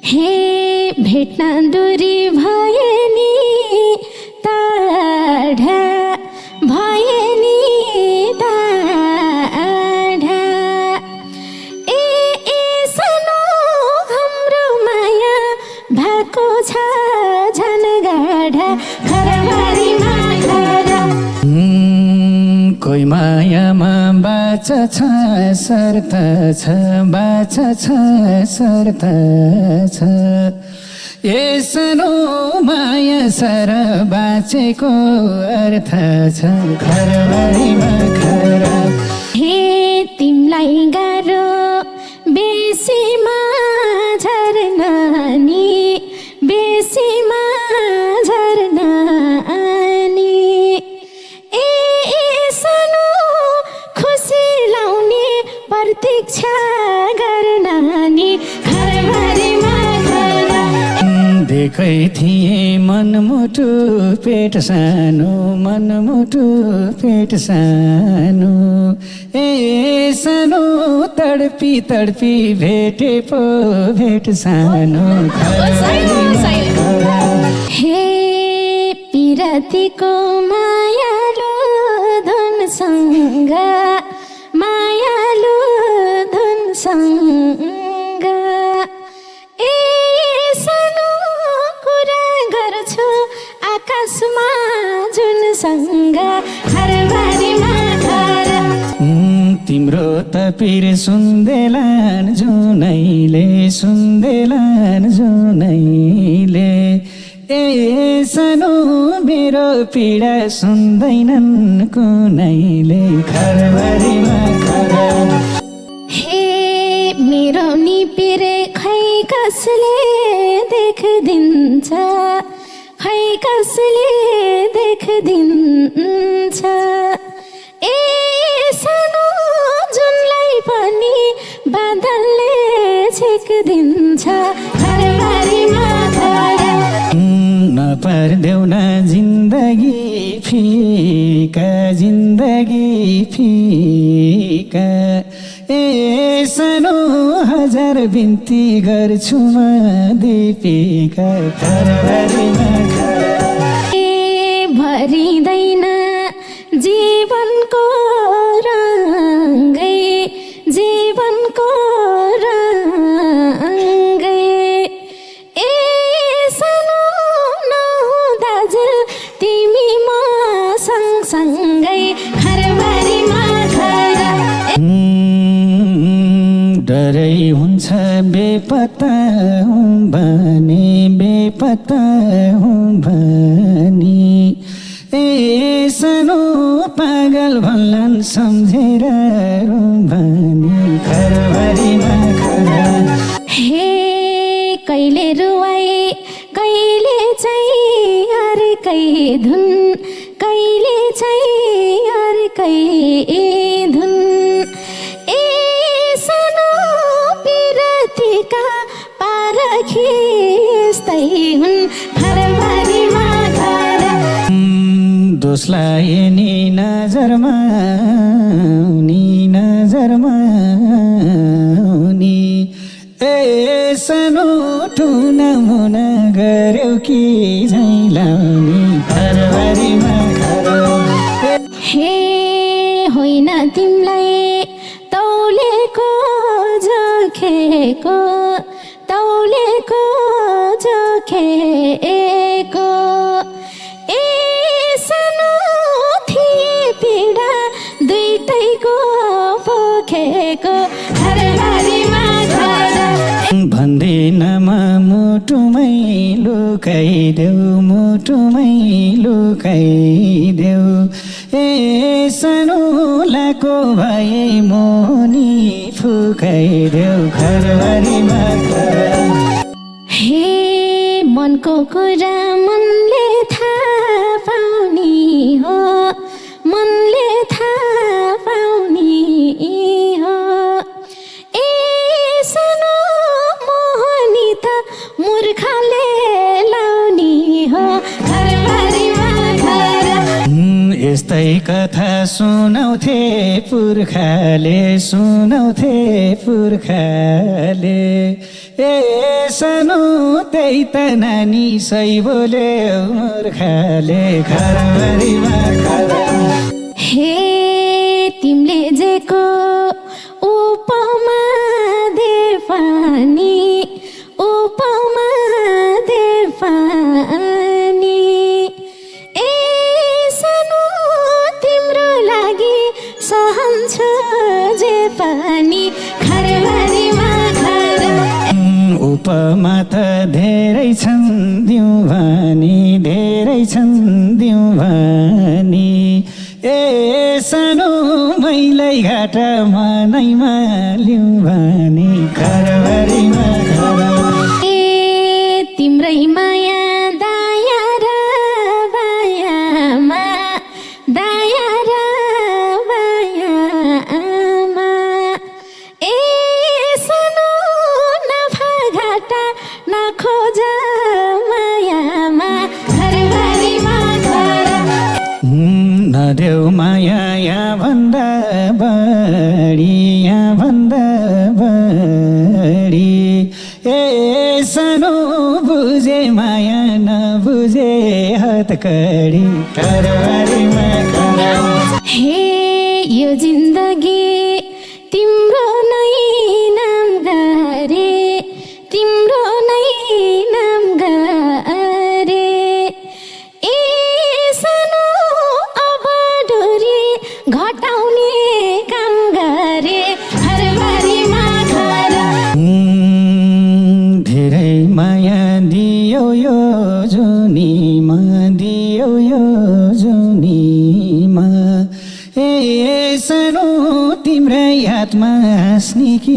हे भेट्न दूरी भए नि टाढा भए नि टाढा ए सानो हाम्रो माया भएको छ झन गाढा घरबारीमा खरा कोही मायामा बाचा छ शर्त छ बाचा छ शर्त छ ए सानो माया सर बाँचेको अर्थ छ घरबारीमा खरा हे तिमलाई गाह्रो बेसीमा झर्न नि बेसीमा झर्न नि ए सानो खुसी लाउने प्रतीक्षा गर्न नि घरबारीमा खरा देखे थिए मनमुटु पेट सानो मनमुटु पेट सानो ए सानो तडपी तडपी भेटे पो भेट सानो हे पिरतीको मायालु धुनसँग मायालु धुनसँग ए सानो कुरा गर्छु आकाशमा जुनसँग घरबारीमा खरा तिम्रो तपिर सुन्देलान जुनैले ए सानो मेरो पीडा सुन्दैनन् कुनैले घरबारीमा खरा हे मेरो निपिरे खै कसले देखदिन्छ खै कसले देखदिन्छ ए सानो जुनलाई पनि बादलले छेक्दिन्छ घरबारीमा खरा नपर्देऊ न जिन्दगी फिका ए सानो हजार बिन्ती गर्छु म दीपिका घरबारीमा खरा ए भरिँदैन जीवनको रङ्गै जीवनको रङ्गै ए सानो नहुँदाजेल तिमी म सँगसँगै घरबारीमा खरा डरै हुन्छ बेपत्ता हुँ भने ए सानो पागल भन्लान् सम्झेर भने घरबारीमा खरा हे कहिले रुवाई कहिले चाहिँ अर्कै धुन कहिले चाहिँ अर्कै धुन ए सानो पिरतीका पारखी यस्तै हुन् घरबारीमा खरा दोस्लाई नि नजरमा ए सानो टुना मुना गर्यो कि झैलाउने घरबारीमा खरा हे होइन तिमीलाई तौलेको जोखेको ए सानो थिए पीडा दुईटैको पोखेको घरबारीमा खरा भन्दिन म मुटुमै लुकाइदेऊ ए सानो लाको भए मोनी फुकाइदेऊ घरबारीमा खरा हे मनको कुरा मनले थाहा पाउने हो मनले थाहा पाउने हो ए सानो मोहनी त मूर्खले लाउने हो घरबारीमा खरा यस्तै कथा सुनाउँथे पुर्खाले ए सानो त्यही त नानी सही बोले मूर्खाले घरभरिमा खरा हे तिमीले जेको उपमा दे पानी ए सानो तिम्रो लागि सहन्छ जे पानी घरभरिमा खरा उपमा त धेरै छन् दिउँ भनी ए सानो मैलाई घाट मनैमा लिउँ भनी घरभरिमा खरा ए तिम्रै माया दाया र बायामा ए सानो नफा घाटा नखोज मायामा घरभरिमा खरा नदेऊ माया यहाँ भन्दा बढी ए सानो बुझे माया नबुझे हतकडी घरभरिमा खरा हे यो जिन्दगी तिम्रो नै नाम गरे ए सानो अब डोरी घटाउने काम गरे घरभरिमा खरा धेरै माया दियो यो जुनीमा ए सानो तिम्रै हातमा हाँस्ने कि